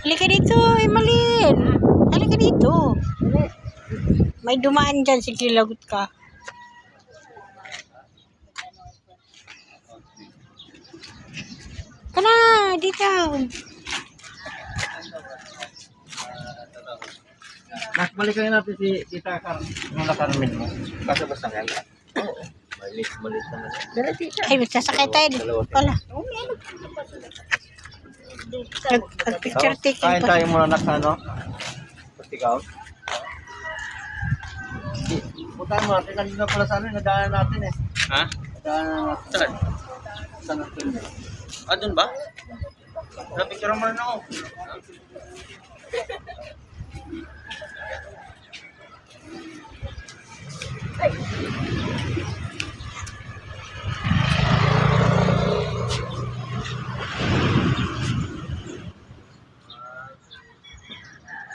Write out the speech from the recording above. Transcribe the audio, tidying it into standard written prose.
Halika dito, Emalin. Halika dito. May dumaan dyan, sige lagot ka. Kana, dito. Mas balikan natin si Tita Carmen mo. Kasabas na yan. Oo. Malit naman. Pero Tita. Ay, sasakay tayo dito. Wala. Nag-picture taking Kain pa. tayo muna na sa ano? Pasigaw. Punta mo natin. Kanina pala sa ano, nadaanan natin eh. Ha? Nadaanan natin. Saan? Sa natin eh. Ah, dun ba? Napicture mo na ako. Ay!